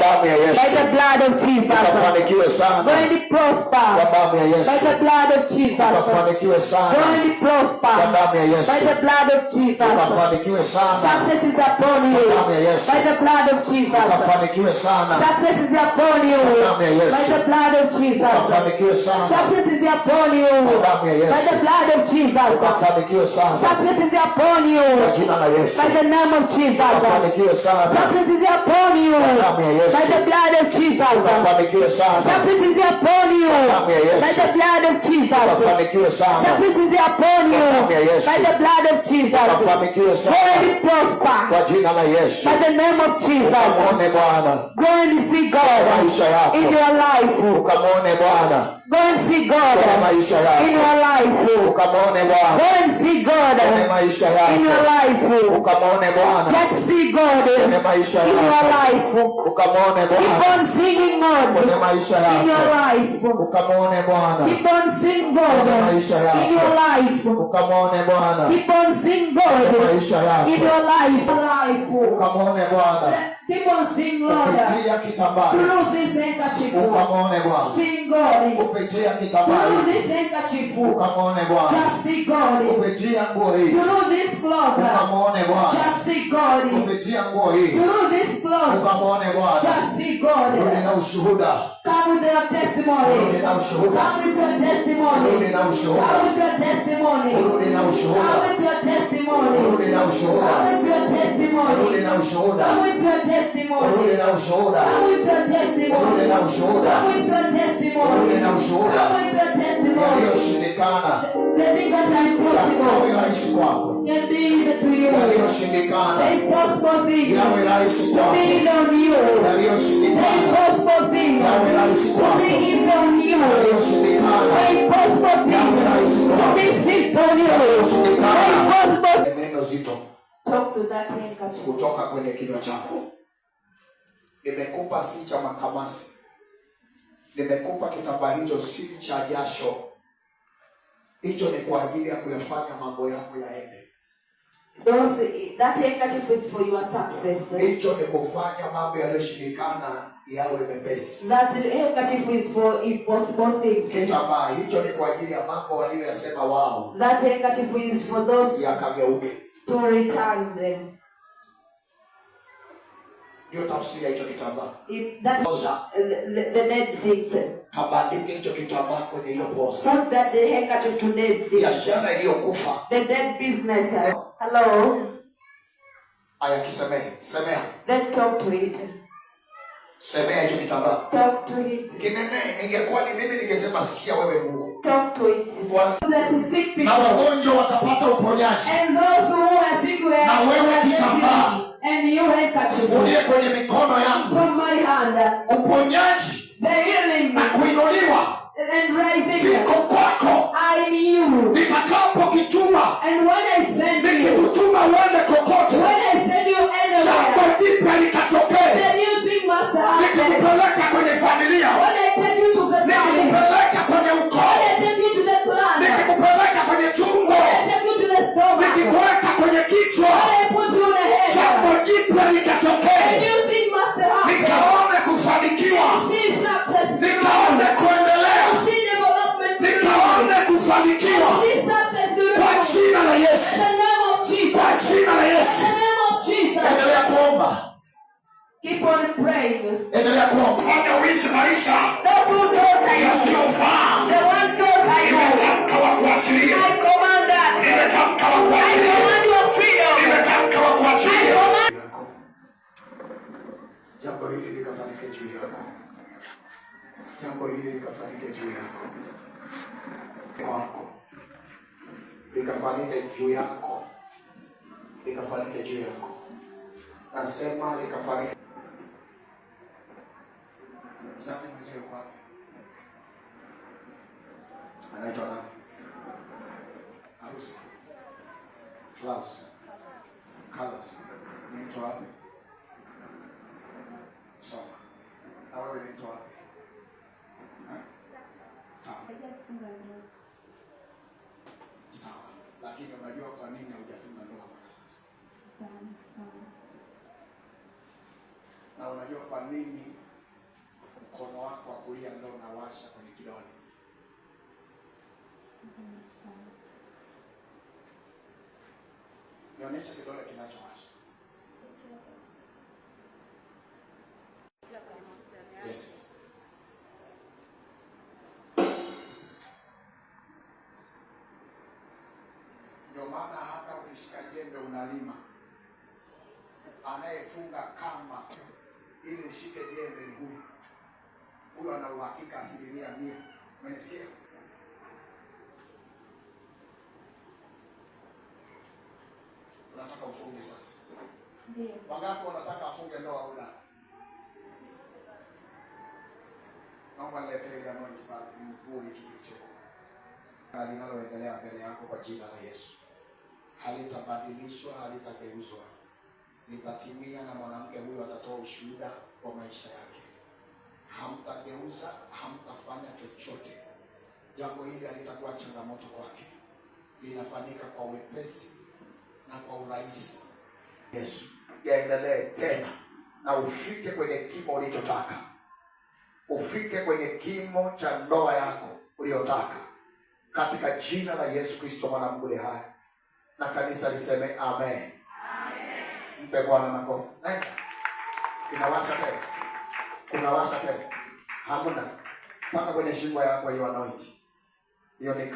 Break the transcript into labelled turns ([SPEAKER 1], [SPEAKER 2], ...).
[SPEAKER 1] damu ya Yesu.
[SPEAKER 2] By the blood of Jesus.
[SPEAKER 1] Ukafanikiwe sana.
[SPEAKER 2] Go and prosper.
[SPEAKER 1] Kwa damu ya Yesu.
[SPEAKER 2] By the blood of Jesus.
[SPEAKER 1] Ukafanikiwe sana.
[SPEAKER 2] Go and prosper.
[SPEAKER 1] Kwa damu ya Yesu.
[SPEAKER 2] By the blood of Jesus.
[SPEAKER 1] Ukafanikiwe sana.
[SPEAKER 2] Success is upon you.
[SPEAKER 1] Kwa damu ya Yesu.
[SPEAKER 2] By the blood of Jesus.
[SPEAKER 1] Ukafanikiwe sana.
[SPEAKER 2] Success is upon you.
[SPEAKER 1] Kwa damu ya Yesu.
[SPEAKER 2] By the blood of Jesus.
[SPEAKER 1] Ukafanikiwe sana.
[SPEAKER 2] Success is upon you.
[SPEAKER 1] Kwa damu ya Yesu.
[SPEAKER 2] By the blood of Jesus.
[SPEAKER 1] Ukafanikiwe sana.
[SPEAKER 2] Success is upon you.
[SPEAKER 1] Kwa jina la Yesu.
[SPEAKER 2] By the name of Jesus.
[SPEAKER 1] Ukafanikiwe sana.
[SPEAKER 2] Success is upon you.
[SPEAKER 1] Kwa damu ya Yesu.
[SPEAKER 2] By the blood of Jesus.
[SPEAKER 1] Ukafanikiwe sana.
[SPEAKER 2] Success is upon you.
[SPEAKER 1] Kwa damu ya Yesu.
[SPEAKER 2] By the blood of Jesus.
[SPEAKER 1] Ukafanikiwe sana.
[SPEAKER 2] Success is upon you.
[SPEAKER 1] Kwa damu ya Yesu.
[SPEAKER 2] By the blood of Jesus.
[SPEAKER 1] Ukafanikiwe
[SPEAKER 2] Go
[SPEAKER 1] sana.
[SPEAKER 2] and prosper.
[SPEAKER 1] Kwa jina la Yesu.
[SPEAKER 2] By the name of Jesus.
[SPEAKER 1] Ukamwone Bwana.
[SPEAKER 2] Go and see God
[SPEAKER 1] Maisha yako.
[SPEAKER 2] in your life.
[SPEAKER 1] Ukamwone Bwana.
[SPEAKER 2] Go and see God
[SPEAKER 1] Kwa maisha yako.
[SPEAKER 2] in your life.
[SPEAKER 1] Ukamwone Bwana.
[SPEAKER 2] Go and see God
[SPEAKER 1] Kwa maisha yako.
[SPEAKER 2] in your life.
[SPEAKER 1] Ukamwone Bwana.
[SPEAKER 2] Just see God
[SPEAKER 1] Kwa maisha
[SPEAKER 2] in your
[SPEAKER 1] yako.
[SPEAKER 2] life.
[SPEAKER 1] Ukamwone
[SPEAKER 2] Keep
[SPEAKER 1] Bwana.
[SPEAKER 2] on singing God
[SPEAKER 1] Kwa maisha
[SPEAKER 2] in your
[SPEAKER 1] yako.
[SPEAKER 2] life.
[SPEAKER 1] Ukamwone Bwana.
[SPEAKER 2] Keep on singing God
[SPEAKER 1] Kwa maisha
[SPEAKER 2] in
[SPEAKER 1] yako.
[SPEAKER 2] your life.
[SPEAKER 1] Ukamwone Bwana.
[SPEAKER 2] Keep on singing God
[SPEAKER 1] Kwa maisha yako.
[SPEAKER 2] in your life.
[SPEAKER 1] Ukamwone Bwana.
[SPEAKER 2] Keep on singing Lord
[SPEAKER 1] Kupitia kitambaa.
[SPEAKER 2] through this handkerchief.
[SPEAKER 1] Ukamwone Bwana.
[SPEAKER 2] Sing God
[SPEAKER 1] Kupitia kitambaa.
[SPEAKER 2] through this handkerchief.
[SPEAKER 1] Ukamwone Bwana.
[SPEAKER 2] Just see God
[SPEAKER 1] Kupitia nguo hii.
[SPEAKER 2] through this cloth.
[SPEAKER 1] Ukamwone Bwana.
[SPEAKER 2] Just see God
[SPEAKER 1] Kupitia nguo hii.
[SPEAKER 2] through this cloth.
[SPEAKER 1] Ukamwone Bwana.
[SPEAKER 2] Just see God.
[SPEAKER 1] Rudi na ushuhuda.
[SPEAKER 2] Come with your testimony.
[SPEAKER 1] Rudi na ushuhuda.
[SPEAKER 2] Come with your testimony.
[SPEAKER 1] Rudi na ushuhuda.
[SPEAKER 2] Come with your testimony.
[SPEAKER 1] Rudi na ushuhuda.
[SPEAKER 2] Come with your testimony.
[SPEAKER 1] Rudi na ushuhuda.
[SPEAKER 2] Come with your testimony.
[SPEAKER 1] Rudi na ushuhuda.
[SPEAKER 2] Come with your testimony.
[SPEAKER 1] Rudi na ushuhuda.
[SPEAKER 2] Come with your testimony.
[SPEAKER 1] Rudi na ushuhuda.
[SPEAKER 2] Come with your testimony.
[SPEAKER 1] Rudi na ushuhuda.
[SPEAKER 2] Come with your testimony.
[SPEAKER 1] Yaliyoshindikana
[SPEAKER 2] The things that are
[SPEAKER 1] yawe
[SPEAKER 2] impossible
[SPEAKER 1] rahisi kwako.
[SPEAKER 2] can be easy to you.
[SPEAKER 1] Yaliyoshindikana
[SPEAKER 2] The impossible things
[SPEAKER 1] yawe rahisi
[SPEAKER 2] to
[SPEAKER 1] kwako.
[SPEAKER 2] be easy on you. The
[SPEAKER 1] Yaliyoshindikana
[SPEAKER 2] impossible things
[SPEAKER 1] yawe rahisi
[SPEAKER 2] to
[SPEAKER 1] kwako.
[SPEAKER 2] be easy on you.
[SPEAKER 1] Yaliyoshindikana
[SPEAKER 2] The impossible things to be simple on you. The impossible.
[SPEAKER 1] neno zito
[SPEAKER 2] Talk to that handkerchief.
[SPEAKER 1] kutoka kwenye kinywa chako. Nimekupa si cha makamasi. Nimekupa kitambaa hicho si cha jasho. Hicho ni kwa ajili ya kuyafanya mambo yako yaende.
[SPEAKER 2] That handkerchief is for your success.
[SPEAKER 1] Hicho ni kufanya mambo yaliyoshindikana yawe mepesi.
[SPEAKER 2] That handkerchief is for impossible things.
[SPEAKER 1] Kitambaa hicho ni kwa ajili ya mambo waliyosema wao
[SPEAKER 2] That handkerchief is for those
[SPEAKER 1] yakageuke.
[SPEAKER 2] to return them.
[SPEAKER 1] Hiyo tafsiri ya hicho kitambaa.
[SPEAKER 2] That is the dead thing.
[SPEAKER 1] Kabandike hicho kitambaa kwenye hiyo poza.
[SPEAKER 2] Put that the handkerchief to dead thing.
[SPEAKER 1] Biashara iliyokufa.
[SPEAKER 2] The dead business. Hello.
[SPEAKER 1] Aya kisemea. Semea.
[SPEAKER 2] Then talk to it.
[SPEAKER 1] Semea hicho kitambaa.
[SPEAKER 2] Talk to it.
[SPEAKER 1] Kinene ingekuwa ni mimi ningesema sikia wewe Mungu.
[SPEAKER 2] Talk to it. So that the sick people
[SPEAKER 1] Na wagonjwa watapata uponyaji.
[SPEAKER 2] and those who are sick will
[SPEAKER 1] Na wewe kitambaa.
[SPEAKER 2] and you handkerchief
[SPEAKER 1] Ulie kwenye mikono yangu.
[SPEAKER 2] from my hand.
[SPEAKER 1] Uponyaji
[SPEAKER 2] The healing
[SPEAKER 1] na kuinuliwa
[SPEAKER 2] and rising
[SPEAKER 1] viko kwako.
[SPEAKER 2] I knew.
[SPEAKER 1] Nitakapokituma.
[SPEAKER 2] And when I send you,
[SPEAKER 1] Nikikutuma uende kokote.
[SPEAKER 2] when I send you
[SPEAKER 1] Jambo
[SPEAKER 2] anywhere,
[SPEAKER 1] jipya likatokee.
[SPEAKER 2] the new thing must happen.
[SPEAKER 1] Nikikupeleka kwenye familia.
[SPEAKER 2] When I take you to the family,
[SPEAKER 1] Nikikupeleka kwenye
[SPEAKER 2] when
[SPEAKER 1] ukoo.
[SPEAKER 2] I take you to the plan, when
[SPEAKER 1] Nikikupeleka kwenye tumbo.
[SPEAKER 2] I take you to the stomach,
[SPEAKER 1] Nikikuweka kwenye kichwa.
[SPEAKER 2] when I put you on the head,
[SPEAKER 1] Jambo jipya
[SPEAKER 2] the
[SPEAKER 1] likatokee.
[SPEAKER 2] new thing must happen.
[SPEAKER 1] Nikaone kufanikiwa.
[SPEAKER 2] See success,
[SPEAKER 1] Nikaone kuendelea.
[SPEAKER 2] see development,
[SPEAKER 1] Nikaone kufanikiwa.
[SPEAKER 2] see success,
[SPEAKER 1] Kwa jina la Yesu.
[SPEAKER 2] in the name of Jesus,
[SPEAKER 1] Kwa jina la Yesu.
[SPEAKER 2] in the name of Jesus.
[SPEAKER 1] Endelea kuomba.
[SPEAKER 2] Keep on praying.
[SPEAKER 1] Endelea kuomba. Fanya uishi maisha
[SPEAKER 2] Those who thought I know,
[SPEAKER 1] yasiyofaa.
[SPEAKER 2] the one thought I know,
[SPEAKER 1] Nimetamka wa kuachilia.
[SPEAKER 2] I command that.
[SPEAKER 1] Nimetamka wa
[SPEAKER 2] I
[SPEAKER 1] kuachilia.
[SPEAKER 2] command your freedom.
[SPEAKER 1] Nimetamka wa
[SPEAKER 2] I
[SPEAKER 1] kuachilia.
[SPEAKER 2] command.
[SPEAKER 1] Jambo hili likafanyike juu yako. Jambo hili likafanyike juu yako. Wako. Likafanyike juu yako. Likafanyike juu yako. Nasema likafanyike. Mzazi mwenyewe kwako. Anaitwa nani? Harusi. Klaus. Carlos. Ni mtu wapi? Soma. Na wewe ni mtu wapi? Sawa. Lakini unajua kwa nini hujafunga ndoa kwa sasa? Na unajua kwa nini mkono wako wa kulia ndio unawasha kwenye kidole? Nionyesha kidole kinachowasha. Yes. Ndio maana hata ukishika jembe unalima, anayefunga kamba ili ushike jembe ni huyu. Huyu ana uhakika 100%. Umenisikia? Unataka ufunge sasa? Ndio. Wangapi wanataka afunge ndoa au la? Naomba niletee ile anointi pale, mvue hiki kilichoko. Na linaloendelea mbele yako kwa jina la Yesu. Halitabadilishwa, halitageuzwa. Litatimia na mwanamke huyu atatoa ushuhuda wa maisha yake. Hamtageuza, hamtafanya chochote. Jambo hili halitakuwa changamoto kwake. Linafanyika kwa wepesi na kwa urahisi. Yesu, yaendelee tena na ufike kwenye kimo ulichotaka. Ufike kwenye kimo cha ndoa yako uliotaka. Katika jina la Yesu Kristo mwana wa Mungu hai. Na kanisa liseme amen. Amen. Mpe Bwana makofi. Kinawasha tena. Kunawasha tena. Hamuna. Paka kwenye shingo yako hiyo anointi. Hiyo ni